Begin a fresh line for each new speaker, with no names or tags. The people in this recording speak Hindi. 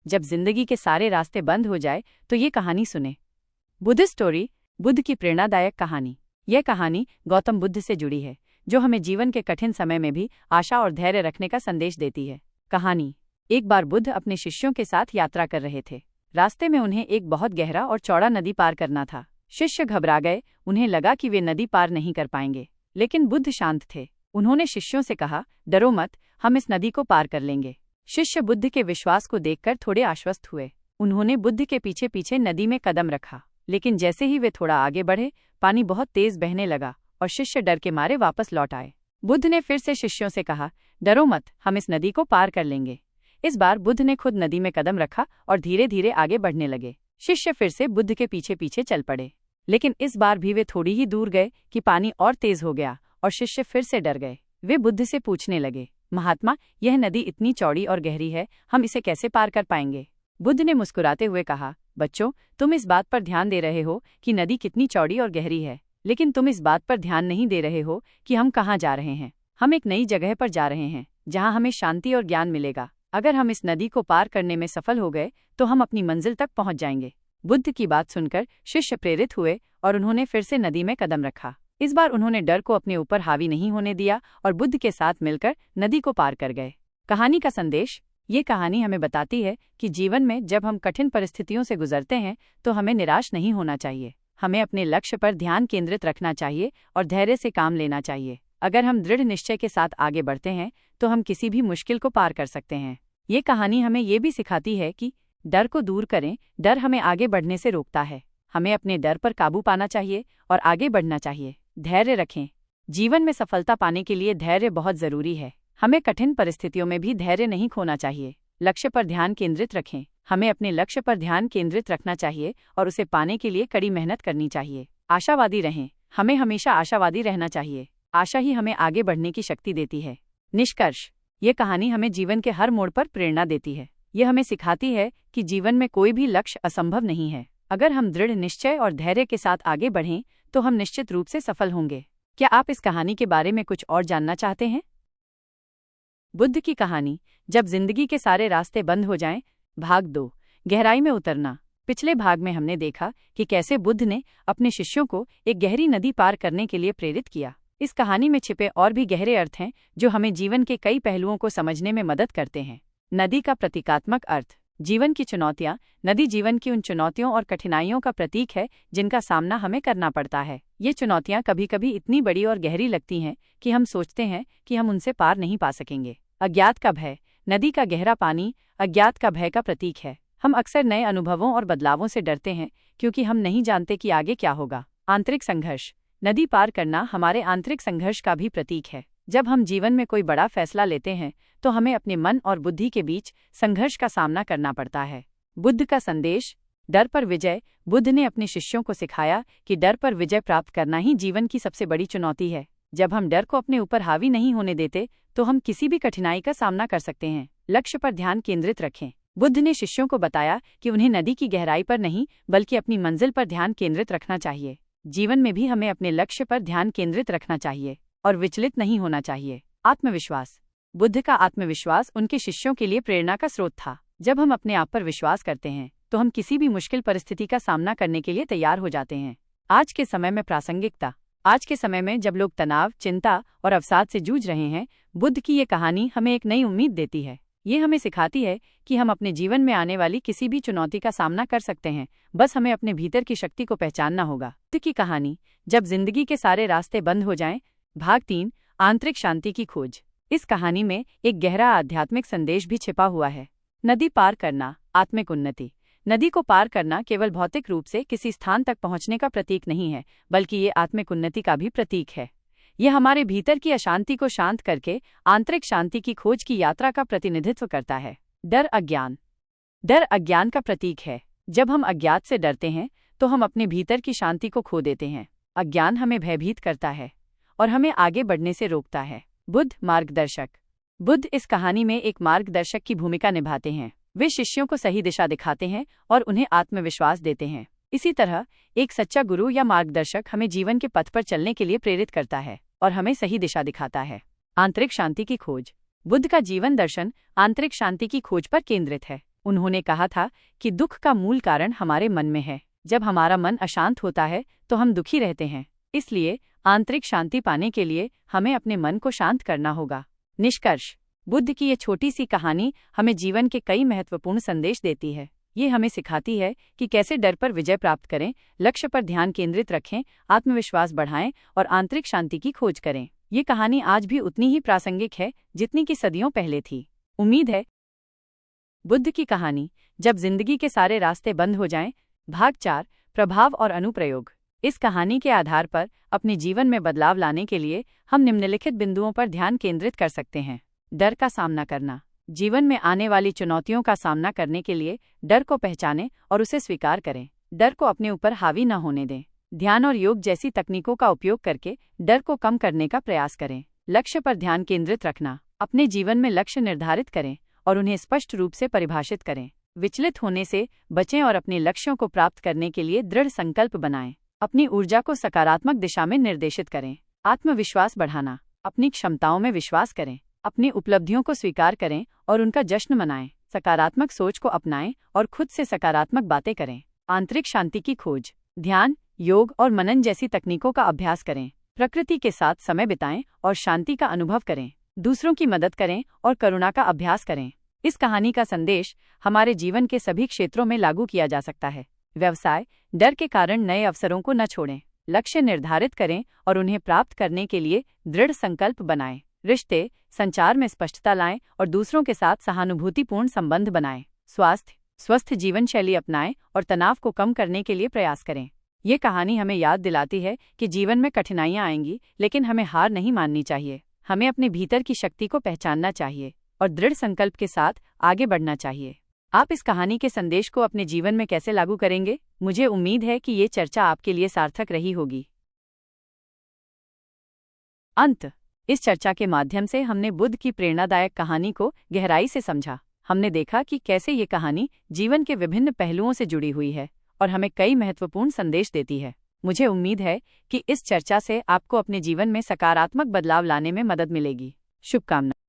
जब जिंदगी के सारे रास्ते बंद हो जाए तो ये कहानी सुने। बुद्ध स्टोरी, बुद्ध की प्रेरणादायक कहानी। यह कहानी गौतम बुद्ध से जुड़ी है, जो हमें जीवन के कठिन समय में भी आशा और धैर्य रखने का संदेश देती है। कहानी। एक बार बुद्ध अपने शिष्यों के साथ यात्रा कर रहे थे। रास्ते में उन्हें एक बहुत गहरा और चौड़ा नदी पार करना था। शिष्य घबरा गए, उन्हें लगा कि वे नदी पार नहीं कर पाएंगे, लेकिन बुद्ध शांत थे। उन्होंने शिष्यों से कहा, डरो मत, हम इस नदी को पार कर लेंगे। शिष्य बुद्ध के विश्वास को देखकर थोड़े आश्वस्त हुए। उन्होंने बुद्ध के पीछे पीछे नदी में कदम रखा, लेकिन जैसे ही वे थोड़ा आगे बढ़े, पानी बहुत तेज बहने लगा और शिष्य डर के मारे वापस लौट आए। बुद्ध ने फिर से शिष्यों से कहा, डरो मत, हम इस नदी को पार कर लेंगे। इस बार बुद्ध ने खुद नदी में कदम रखा और धीरे धीरे आगे बढ़ने लगे। शिष्य फिर से बुद्ध के पीछे पीछे चल पड़े, लेकिन इस बार भी वे थोड़ी ही दूर गए कि पानी और तेज हो गया और शिष्य फिर से डर गए। वे बुद्ध से पूछने लगे, महात्मा, यह नदी इतनी चौड़ी और गहरी है, हम इसे कैसे पार कर पाएंगे? बुद्ध ने मुस्कुराते हुए कहा, बच्चों, तुम इस बात पर ध्यान दे रहे हो कि नदी कितनी चौड़ी और गहरी है, लेकिन तुम इस बात पर ध्यान नहीं दे रहे हो कि हम कहाँ जा रहे हैं। हम एक नई जगह पर जा रहे हैं, जहाँ हमें शांति और ज्ञान मिलेगा। अगर हम इस नदी को पार करने में सफल हो गए तो हम अपनी मंजिल तक पहुँच जाएंगे। बुद्ध की बात सुनकर शिष्य प्रेरित हुए और उन्होंने फिर से नदी में कदम रखा। इस बार उन्होंने डर को अपने ऊपर हावी नहीं होने दिया और बुद्ध के साथ मिलकर नदी को पार कर गए। कहानी का संदेश। ये कहानी हमें बताती है कि जीवन में जब हम कठिन परिस्थितियों से गुजरते हैं तो हमें निराश नहीं होना चाहिए। हमें अपने लक्ष्य पर ध्यान केंद्रित रखना चाहिए और धैर्य से काम लेना चाहिए। अगर हम दृढ़ निश्चय के साथ आगे बढ़ते हैं तो हम किसी भी मुश्किल को पार कर सकते हैं। ये कहानी हमें ये भी सिखाती है कि डर को दूर करें। डर हमें आगे बढ़ने से रोकता है। हमें अपने डर पर काबू पाना चाहिए और आगे बढ़ना चाहिए। धैर्य रखें। जीवन में सफलता पाने के लिए धैर्य बहुत जरूरी है। हमें कठिन परिस्थितियों में भी धैर्य नहीं खोना चाहिए। लक्ष्य पर ध्यान केंद्रित रखें। हमें अपने लक्ष्य पर ध्यान केंद्रित रखना चाहिए और उसे पाने के लिए कड़ी मेहनत करनी चाहिए। आशावादी रहें। हमें हमेशा आशावादी रहना चाहिए। आशा ही हमें आगे बढ़ने की शक्ति देती है। निष्कर्ष। ये कहानी हमें जीवन के हर मोड़ पर प्रेरणा देती है। यह हमें सिखाती है कि जीवन में कोई भी लक्ष्य असंभव नहीं है। अगर हम दृढ़ निश्चय और धैर्य के साथ आगे बढ़ें तो हम निश्चित रूप से सफल होंगे। क्या आप इस कहानी के बारे में कुछ और जानना चाहते हैं? बुद्ध की कहानी, जब जिंदगी के सारे रास्ते बंद हो जाएं। भाग 2, गहराई में उतरना। पिछले भाग में हमने देखा कि कैसे बुद्ध ने अपने शिष्यों को एक गहरी नदी पार करने के लिए प्रेरित किया। इस कहानी में छिपे और भी गहरे अर्थ हैं जो हमें जीवन के कई पहलुओं को समझने में मदद करते हैं। नदी का प्रतीकात्मक अर्थ। जीवन की चुनौतियां। नदी जीवन की उन चुनौतियों और कठिनाइयों का प्रतीक है जिनका सामना हमें करना पड़ता है। ये चुनौतियां कभी कभी इतनी बड़ी और गहरी लगती हैं कि हम सोचते हैं कि हम उनसे पार नहीं पा सकेंगे। अज्ञात का भय। नदी का गहरा पानी अज्ञात का भय का प्रतीक है। हम अक्सर नए अनुभवों और बदलावों से डरते हैं क्योंकि हम नहीं जानते कि आगे क्या होगा। आंतरिक संघर्ष। नदी पार करना हमारे आंतरिक संघर्ष का भी प्रतीक है। जब हम जीवन में कोई बड़ा फैसला लेते हैं तो हमें अपने मन और बुद्धि के बीच संघर्ष का सामना करना पड़ता है। बुद्ध का संदेश। डर पर विजय। बुद्ध ने अपने शिष्यों को सिखाया कि डर पर विजय प्राप्त करना ही जीवन की सबसे बड़ी चुनौती है। जब हम डर को अपने ऊपर हावी नहीं होने देते तो हम किसी भी कठिनाई का सामना कर सकते हैं। लक्ष्य पर ध्यान केंद्रित रखें। बुद्ध ने शिष्यों को बताया कि उन्हें नदी की गहराई पर नहीं बल्कि अपनी मंजिल पर ध्यान केंद्रित रखना चाहिए। जीवन में भी हमें अपने लक्ष्य पर ध्यान केंद्रित रखना चाहिए और विचलित नहीं होना चाहिए। आत्मविश्वास। बुद्ध का आत्मविश्वास उनके शिष्यों के लिए प्रेरणा का स्रोत था। जब हम अपने आप पर विश्वास करते हैं तो हम किसी भी मुश्किल परिस्थिति का सामना करने के लिए तैयार हो जाते हैं। आज के समय में प्रासंगिकता। आज के समय में जब लोग तनाव, चिंता और अवसाद से जूझ रहे हैं, बुद्ध की ये कहानी हमें एक नई उम्मीद देती है। ये हमें सिखाती है कि हम अपने जीवन में आने वाली किसी भी चुनौती का सामना कर सकते हैं, बस हमें अपने भीतर की शक्ति को पहचानना होगा। बुद्ध की कहानी, जब जिंदगी के सारे रास्ते बंद हो जाएं। भाग 3, आंतरिक शांति की खोज। इस कहानी में एक गहरा आध्यात्मिक संदेश भी छिपा हुआ है। नदी पार करना, आत्मिक उन्नति। नदी को पार करना केवल भौतिक रूप से किसी स्थान तक पहुंचने का प्रतीक नहीं है, बल्कि ये आत्मिक उन्नति का भी प्रतीक है। यह हमारे भीतर की अशांति को शांत करके आंतरिक शांति की खोज की यात्रा का प्रतिनिधित्व करता है। डर, अज्ञान। डर अज्ञान का प्रतीक है। जब हम अज्ञात से डरते हैं तो हम अपने भीतर की शांति को खो देते हैं। अज्ञान हमें भयभीत करता है और हमें आगे बढ़ने से रोकता है। बुद्ध, मार्गदर्शक। बुद्ध इस कहानी में एक मार्गदर्शक की भूमिका निभाते हैं। वे शिष्यों को सही दिशा दिखाते हैं और उन्हें आत्मविश्वास देते हैं। इसी तरह एक सच्चा गुरु या मार्गदर्शक हमें जीवन के पथ पर चलने के लिए प्रेरित करता है और हमें सही दिशा दिखाता है। आंतरिक शांति की खोज। बुद्ध का जीवन दर्शन आंतरिक शांति की खोज पर केंद्रित है। उन्होंने कहा था कि दुख का मूल कारण हमारे मन में है। जब हमारा मन अशांत होता है तो हम दुखी रहते हैं। इसलिए आंतरिक शांति पाने के लिए हमें अपने मन को शांत करना होगा। निष्कर्ष, बुद्ध की ये छोटी सी कहानी हमें जीवन के कई महत्वपूर्ण संदेश देती है। ये हमें सिखाती है कि कैसे डर पर विजय प्राप्त करें, लक्ष्य पर ध्यान केंद्रित रखें, आत्मविश्वास बढ़ाएं और आंतरिक शांति की खोज करें। ये कहानी आज भी उतनी ही प्रासंगिक है जितनी कि सदियों पहले थी। उम्मीद है बुद्ध की कहानी जब जिंदगी के सारे रास्ते बंद हो जाएं, भाग 4, प्रभाव और अनुप्रयोग। इस कहानी के आधार पर अपने जीवन में बदलाव लाने के लिए हम निम्नलिखित बिंदुओं पर ध्यान केंद्रित कर सकते हैं। डर का सामना करना। जीवन में आने वाली चुनौतियों का सामना करने के लिए डर को पहचानें और उसे स्वीकार करें। डर को अपने ऊपर हावी न होने दें। ध्यान और योग जैसी तकनीकों का उपयोग करके डर को कम करने का प्रयास करें। लक्ष्य पर ध्यान केंद्रित रखना। अपने जीवन में लक्ष्य निर्धारित करें और उन्हें स्पष्ट रूप से परिभाषित करें। विचलित होने से बचें और अपने लक्ष्यों को प्राप्त करने के लिए दृढ़ संकल्प बनाएं। अपनी ऊर्जा को सकारात्मक दिशा में निर्देशित करें। आत्मविश्वास बढ़ाना। अपनी क्षमताओं में विश्वास करें। अपनी उपलब्धियों को स्वीकार करें और उनका जश्न मनाएं। सकारात्मक सोच को अपनाएं और खुद से सकारात्मक बातें करें। आंतरिक शांति की खोज। ध्यान, योग और मनन जैसी तकनीकों का अभ्यास करें। प्रकृति के साथ समय बिताएं और शांति का अनुभव करें। दूसरों की मदद करें और करुणा का अभ्यास करें। इस कहानी का संदेश हमारे जीवन के सभी क्षेत्रों में लागू किया जा सकता है। व्यवसाय, डर के कारण नए अवसरों को न छोड़ें। लक्ष्य निर्धारित करें और उन्हें प्राप्त करने के लिए दृढ़ संकल्प बनाएं। रिश्ते, संचार में स्पष्टता लाएं और दूसरों के साथ सहानुभूतिपूर्ण संबंध बनाएं। स्वास्थ्य, स्वस्थ जीवन शैली अपनाएं और तनाव को कम करने के लिए प्रयास करें। ये कहानी हमें याद दिलाती है कि जीवन में कठिनाइयां आएंगी, लेकिन हमें हार नहीं माननी चाहिए। हमें अपने भीतर की शक्ति को पहचानना चाहिए और दृढ़ संकल्प के साथ आगे बढ़ना चाहिए। आप इस कहानी के संदेश को अपने जीवन में कैसे लागू करेंगे? मुझे उम्मीद है कि ये चर्चा आपके लिए सार्थक रही होगी। अंत। इस चर्चा के माध्यम से हमने बुद्ध की प्रेरणादायक कहानी को गहराई से समझा। हमने देखा कि कैसे ये कहानी जीवन के विभिन्न पहलुओं से जुड़ी हुई है और हमें कई महत्वपूर्ण संदेश देती है। मुझे उम्मीद है कि इस चर्चा से आपको अपने जीवन में सकारात्मक बदलाव लाने में मदद मिलेगी। शुभकामनाएं।